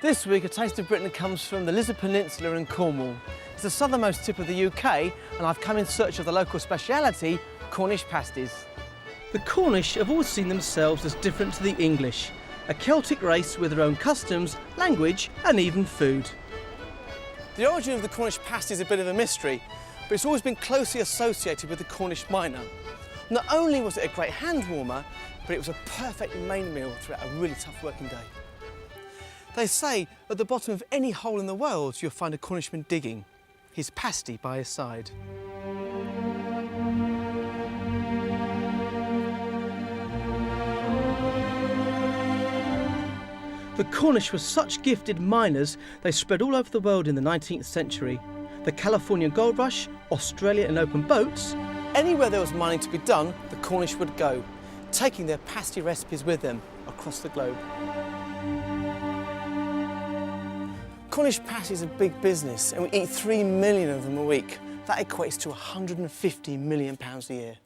This week, a taste of Britain comes from the Lizard Peninsula in Cornwall. It's the southernmost tip of the UK, and I've come in search of the local speciality, Cornish Pasties. The Cornish have always seen themselves as different to the English, a Celtic race with their own customs, language, and even food. The origin of the Cornish pasty is a bit of a mystery, but it's always been closely associated with the Cornish miner. Not only was it a great hand warmer, but it was a perfect main meal throughout a really tough working day. They say at the bottom of any hole in the world you'll find a Cornishman digging, his pasty by his side. The Cornish were such gifted miners, they spread all over the world in the 19th century. The California gold rush, Australia in open boats. Anywhere there was mining to be done, the Cornish would go, taking their pasty recipes with them across the globe. Cornish pasties are big business, and we eat 3 million of them a week. That equates to £150 million a year.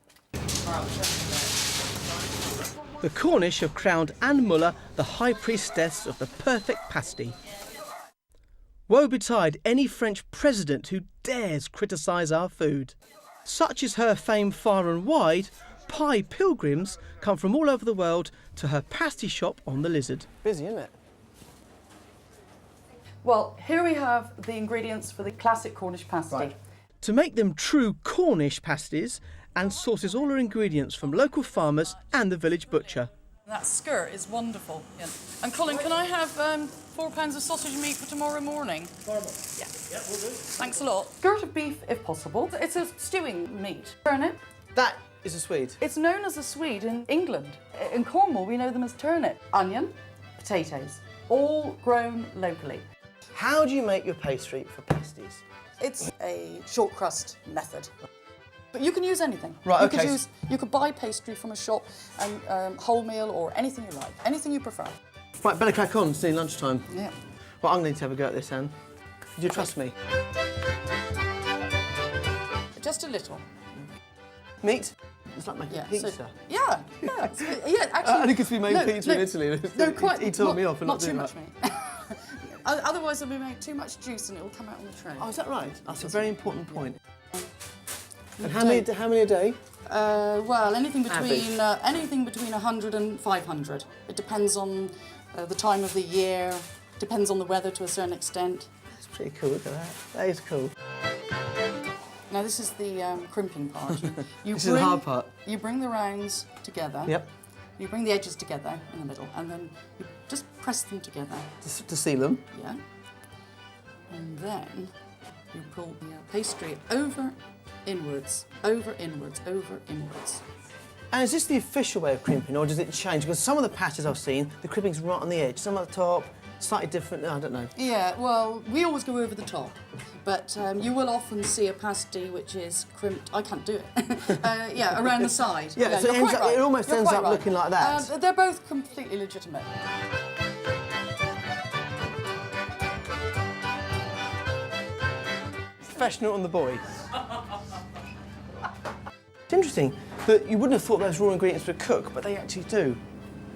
The Cornish have crowned Anne Muller the high priestess of the perfect pasty. Woe betide any French president who dares criticise our food. Such is her fame far and wide, pie pilgrims come from all over the world to her pasty shop on the Lizard. Busy, isn't it? Well, here we have the ingredients for the classic Cornish pasty. Right. To make them true Cornish pasties, Anne sources all her ingredients from local farmers and the village butcher. That skirt is wonderful. Yeah. And Colin, can I have 4 pounds of sausage meat for tomorrow morning? Yeah. Yeah, we'll do. Thanks a lot. Skirt of beef, if possible. It's a stewing meat. Turnip. That is a Swede. It's known as a Swede in England. In Cornwall, we know them as turnip. Onion, potatoes, all grown locally. How do you make your pastry for pasties? It's a short crust method. But you can use anything. Right, okay. You could buy pastry from a shop and wholemeal or anything you like, anything you prefer. Right, better crack on, it's nearly lunchtime. Yeah. Well, I'm going to have a go at this, Anne. Do you trust me? Just a little. Meat? It's like making pizza. So, yeah. Actually, I think it's been making pizza in Italy. No, quite. He told me off for not too doing much that. meat. Otherwise, it'll be made too much juice and it'll come out on the tray. Oh, is that right? That's a very important point. And how many a day? Well, anything between 100 and 500. It depends on the time of the year. Depends on the weather to a certain extent. That's pretty cool. Look at that. That is cool. Now this is the crimping part. This is the hard part. You bring the rounds together. Yep. You bring the edges together in the middle, and then you just press them together. To seal them? Yeah. And then you pull the pastry over, inwards, over, inwards, over, inwards. And is this the official way of crimping, or does it change? Because some of the pasties I've seen, the crimping's right on the edge, some at the top, slightly different, I don't know. Yeah, well, we always go over the top, but you will often see a pasty which is crimped, I can't do it, around the side. Yeah, so it almost ends up looking like that. They're both completely legitimate. Professional on the boy. It's interesting that you wouldn't have thought those raw ingredients would cook, but they actually do.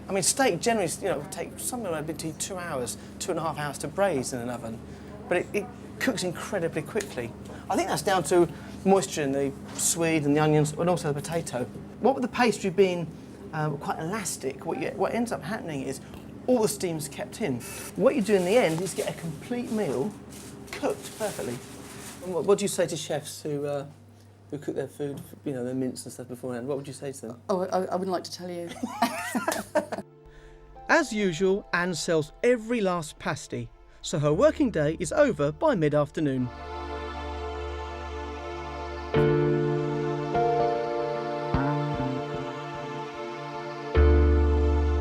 I mean, steak generally, takes something like between 2 hours, 2.5 hours to braise in an oven, but it cooks incredibly quickly. I think that's down to moisture in the swede and the onions, and also the potato. What with the pastry being quite elastic, what ends up happening is all the steam's kept in. What you do in the end is get a complete meal cooked perfectly. And what do you say to chefs who cook their food, their mince and stuff beforehand? What would you say to them? Oh, I wouldn't like to tell you. As usual, Anne sells every last pasty, so her working day is over by mid-afternoon.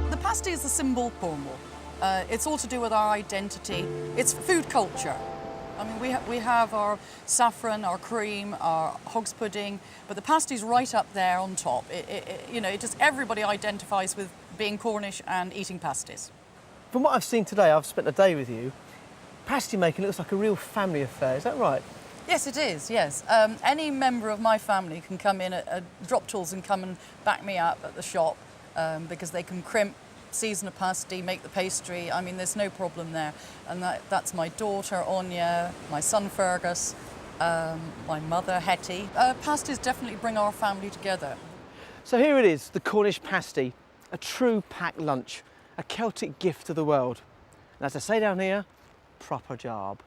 The pasty is the symbol of Cornwall. It's all to do with our identity. It's food culture. I mean, we have our saffron, our cream, our hog's pudding, but the pasty's right up there on top. Everybody identifies with being Cornish and eating pasties. From what I've seen today, I've spent a day with you, pasty making looks like a real family affair, is that right? Yes, it is, yes. Any member of my family can come in, drop tools and come and back me up at the shop because they can crimp season a pasty, make the pastry. I mean, there's no problem there. And that's my daughter, Anya, my son, Fergus, my mother, Hetty. Pasties definitely bring our family together. So here it is, the Cornish pasty, a true packed lunch, a Celtic gift to the world. And as I say down here, proper job.